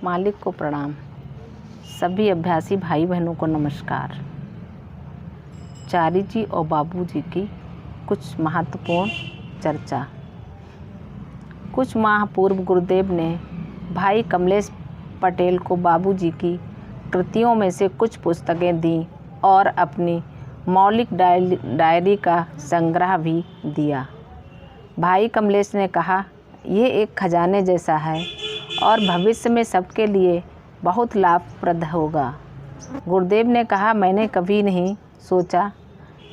मालिक को प्रणाम। सभी अभ्यासी भाई बहनों को नमस्कार। चारी जी और बाबू जी की कुछ महत्वपूर्ण चर्चा। कुछ माह पूर्व गुरुदेव ने भाई कमलेश पटेल को बाबू जी की कृतियों में से कुछ पुस्तकें दी और अपनी मौलिक डायरी का संग्रह भी दिया। भाई कमलेश ने कहा, ये एक खजाने जैसा है और भविष्य में सबके लिए बहुत लाभप्रद होगा। गुरुदेव ने कहा, मैंने कभी नहीं सोचा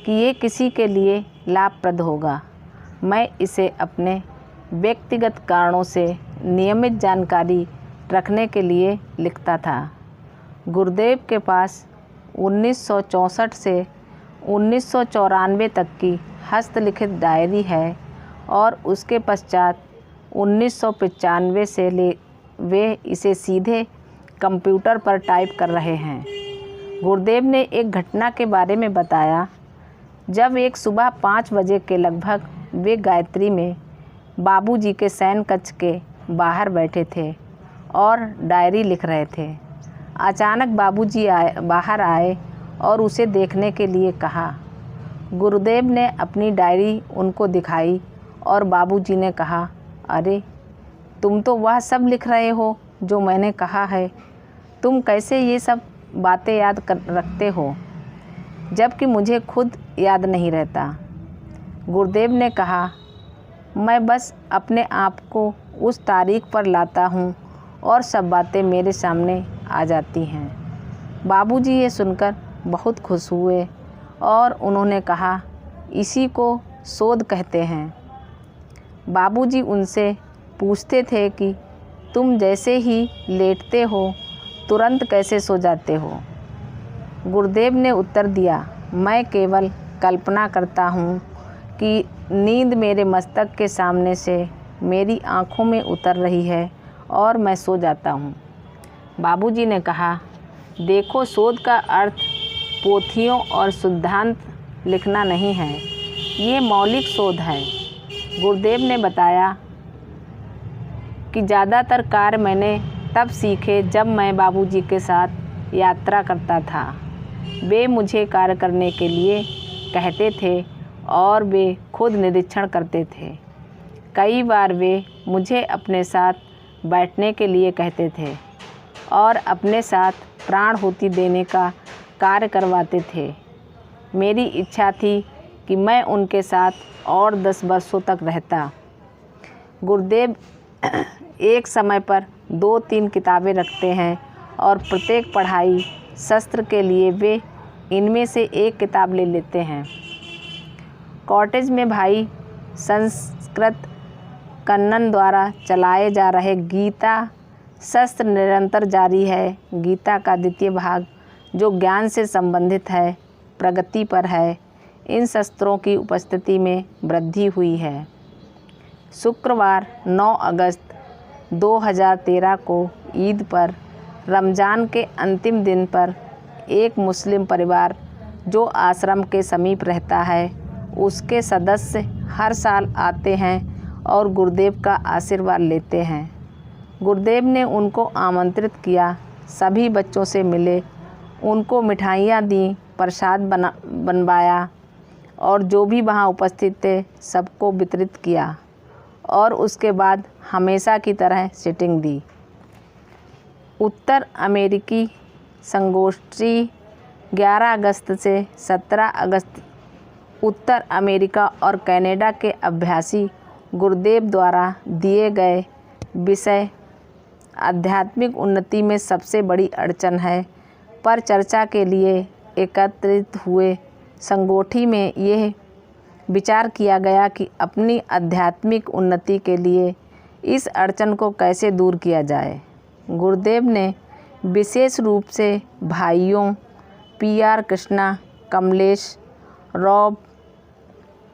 कि ये किसी के लिए लाभप्रद होगा। मैं इसे अपने व्यक्तिगत कारणों से नियमित जानकारी रखने के लिए लिखता था। गुरुदेव के पास 1964 से 1994 तक की हस्तलिखित डायरी है और उसके पश्चात 1995 से वे इसे सीधे कंप्यूटर पर टाइप कर रहे हैं। गुरुदेव ने एक घटना के बारे में बताया। जब एक सुबह 5 बजे के लगभग वे गायत्री में बाबूजी के शयन कक्ष के बाहर बैठे थे और डायरी लिख रहे थे। अचानक बाबूजी बाहर आए और उसे देखने के लिए कहा। गुरुदेव ने अपनी डायरी उनको दिखाई और बाबूजी ने कहा, अरे तुम तो वह सब लिख रहे हो जो मैंने कहा है। तुम कैसे ये सब बातें याद रखते हो, जबकि मुझे खुद याद नहीं रहता। गुरुदेव ने कहा, मैं बस अपने आप को उस तारीख पर लाता हूँ और सब बातें मेरे सामने आ जाती हैं। बाबूजी ये सुनकर बहुत खुश हुए और उन्होंने कहा, इसी को शोध कहते हैं। बाबूजी उनसे पूछते थे कि तुम जैसे ही लेटते हो तुरंत कैसे सो जाते हो। गुरुदेव ने उत्तर दिया, मैं केवल कल्पना करता हूँ कि नींद मेरे मस्तक के सामने से मेरी आँखों में उतर रही है और मैं सो जाता हूँ। बाबूजी ने कहा, देखो, शोध का अर्थ पोथियों और सिद्धांत लिखना नहीं है, ये मौलिक शोध है। गुरुदेव ने बताया कि ज़्यादातर कार्य मैंने तब सीखे जब मैं बाबूजी के साथ यात्रा करता था। वे मुझे कार्य करने के लिए कहते थे और वे खुद निरीक्षण करते थे। कई बार वे मुझे अपने साथ बैठने के लिए कहते थे और अपने साथ प्राणाहुति देने का कार्य करवाते थे। मेरी इच्छा थी कि मैं उनके साथ और 10 वर्षों तक रहता। गुरुदेव एक समय पर 2-3 किताबें रखते हैं और प्रत्येक पढ़ाई सत्र के लिए वे इनमें से एक किताब ले लेते हैं। कॉटेज में भाई संस्कृत कन्नन द्वारा चलाए जा रहे गीता सत्र निरंतर जारी है। गीता का द्वितीय भाग, जो ज्ञान से संबंधित है, प्रगति पर है। इन शस्त्रों की उपस्थिति में वृद्धि हुई है। शुक्रवार 9 अगस्त 2013 को ईद पर, रमज़ान के अंतिम दिन पर, एक मुस्लिम परिवार जो आश्रम के समीप रहता है, उसके सदस्य हर साल आते हैं और गुरुदेव का आशीर्वाद लेते हैं। गुरुदेव ने उनको आमंत्रित किया, सभी बच्चों से मिले, उनको मिठाइयाँ दी, प्रसाद बनवाया और जो भी वहाँ उपस्थित थे सबको वितरित किया और उसके बाद हमेशा की तरह सीटिंग दी। उत्तर अमेरिकी संगोष्ठी 11 अगस्त से 17 अगस्त उत्तर अमेरिका और कनाडा के अभ्यासी गुरुदेव द्वारा दिए गए विषय आध्यात्मिक उन्नति में सबसे बड़ी अड़चन है पर चर्चा के लिए एकत्रित हुए। संगोष्ठी में यह विचार किया गया कि अपनी आध्यात्मिक उन्नति के लिए इस अड़चन को कैसे दूर किया जाए। गुरुदेव ने विशेष रूप से भाइयों PR कृष्णा, कमलेश, रॉब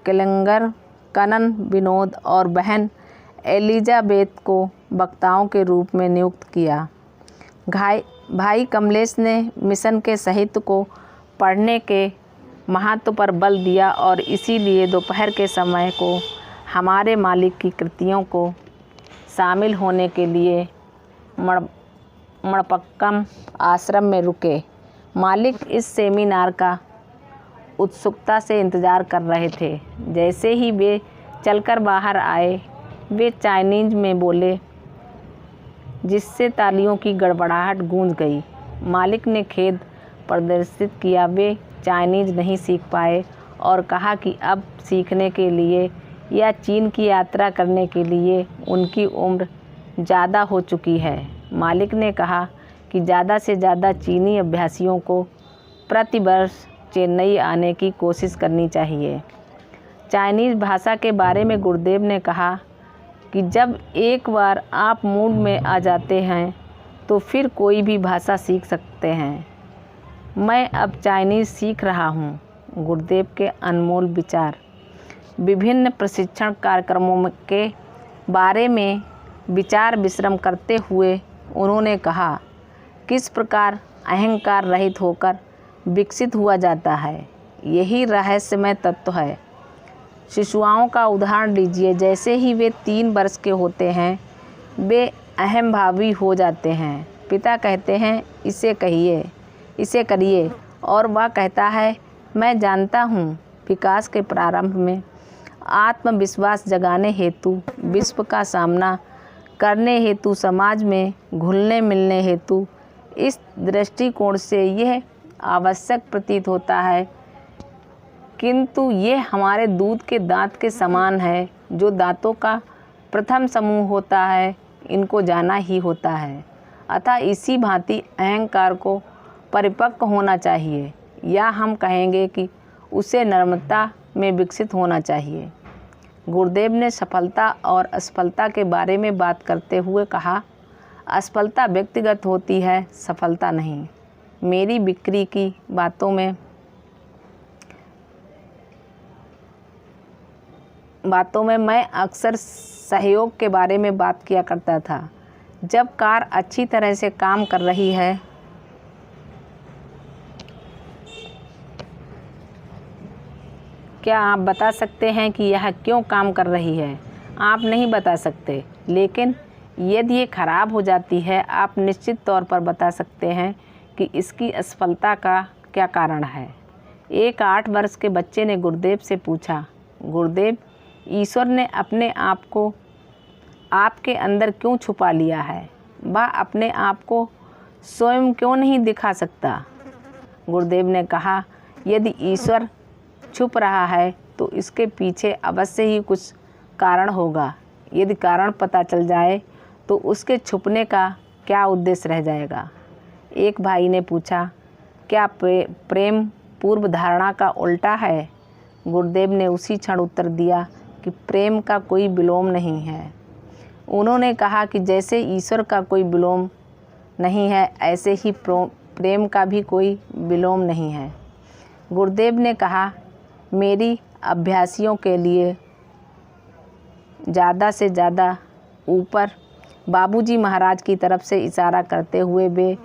केलंगर, कनन विनोद और बहन एलिजाबेथ को वक्ताओं के रूप में नियुक्त किया। भाई कमलेश ने मिशन के साहित्य को पढ़ने के महत्व पर बल दिया और इसीलिए दोपहर के समय को हमारे मालिक की कृतियों को शामिल होने के लिए मणपक्कम आश्रम में रुके। मालिक इस सेमिनार का उत्सुकता से इंतज़ार कर रहे थे। जैसे ही वे चलकर बाहर आए, वे चाइनीज़ में बोले, जिससे तालियों की गड़गड़ाहट गूंज गई। मालिक ने खेद प्रदर्शित किया वे चाइनीज़ नहीं सीख पाए और कहा कि अब सीखने के लिए या चीन की यात्रा करने के लिए उनकी उम्र ज़्यादा हो चुकी है। मालिक ने कहा कि ज़्यादा से ज़्यादा चीनी अभ्यासियों को प्रतिवर्ष चेन्नई आने की कोशिश करनी चाहिए। चाइनीज़ भाषा के बारे में गुरुदेव ने कहा कि जब एक बार आप मूड में आ जाते हैं तो फिर कोई भी भाषा सीख सकते हैं। मैं अब चाइनीज़ सीख रहा हूँ। गुरुदेव के अनमोल विचार। विभिन्न प्रशिक्षण कार्यक्रमों के बारे में विचार विश्रम करते हुए उन्होंने कहा, किस प्रकार अहंकार रहित होकर विकसित हुआ जाता है, यही रहस्यमय तत्व है। शिशुओं का उदाहरण लीजिए। जैसे ही वे 3 वर्ष के होते हैं, वे अहंभावी हो जाते हैं। पिता कहते हैं, इसे करिए, और वह कहता है, मैं जानता हूँ। विकास के प्रारंभ में आत्मविश्वास जगाने हेतु, विश्व का सामना करने हेतु, समाज में घुलने मिलने हेतु इस दृष्टिकोण से यह आवश्यक प्रतीत होता है, किंतु ये हमारे दूध के दांत के समान है, जो दांतों का प्रथम समूह होता है, इनको जाना ही होता है। अतः इसी भांति अहंकार को परिपक्व होना चाहिए, या हम कहेंगे कि उसे नम्रता में विकसित होना चाहिए। गुरुदेव ने सफलता और असफलता के बारे में बात करते हुए कहा, असफलता व्यक्तिगत होती है, सफलता नहीं। मेरी बिक्री की बातों में मैं अक्सर सहयोग के बारे में बात किया करता था। जब कार अच्छी तरह से काम कर रही है क्या आप बता सकते हैं कि यह क्यों काम कर रही है? आप नहीं बता सकते, लेकिन यदि ये खराब हो जाती है, आप निश्चित तौर पर बता सकते हैं कि इसकी असफलता का क्या कारण है। एक 8 वर्ष के बच्चे ने गुरुदेव से पूछा, गुरुदेव, ईश्वर ने अपने आप को आपके अंदर क्यों छुपा लिया है? वह अपने आप को स्वयं क्यों नहीं दिखा सकता? गुरुदेव ने कहा, यदि ईश्वर छुप रहा है तो इसके पीछे अवश्य ही कुछ कारण होगा। यदि कारण पता चल जाए तो उसके छुपने का क्या उद्देश्य रह जाएगा? एक भाई ने पूछा, क्या प्रेम पूर्व धारणा का उल्टा है? गुरुदेव ने उसी क्षण उत्तर दिया कि प्रेम का कोई विलोम नहीं है। उन्होंने कहा कि जैसे ईश्वर का कोई विलोम नहीं है, ऐसे ही प्रेम का भी कोई विलोम नहीं है। गुरुदेव ने कहा, मेरी अभ्यासियों के लिए ज़्यादा से ज़्यादा ऊपर बाबूजी महाराज की तरफ से इशारा करते हुए वे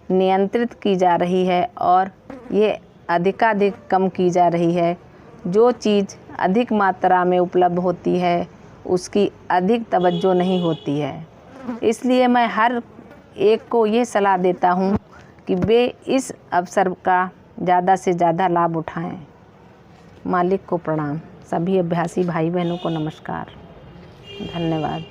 नियंत्रित की जा रही है और ये अधिकाधिक कम की जा रही है। जो चीज़ अधिक मात्रा में उपलब्ध होती है उसकी अधिक तवज्जो नहीं होती है। इसलिए मैं हर एक को ये सलाह देता हूँ कि वे इस अवसर का ज़्यादा से ज़्यादा लाभ उठाएं। मालिक को प्रणाम। सभी अभ्यासी भाई बहनों को नमस्कार। धन्यवाद।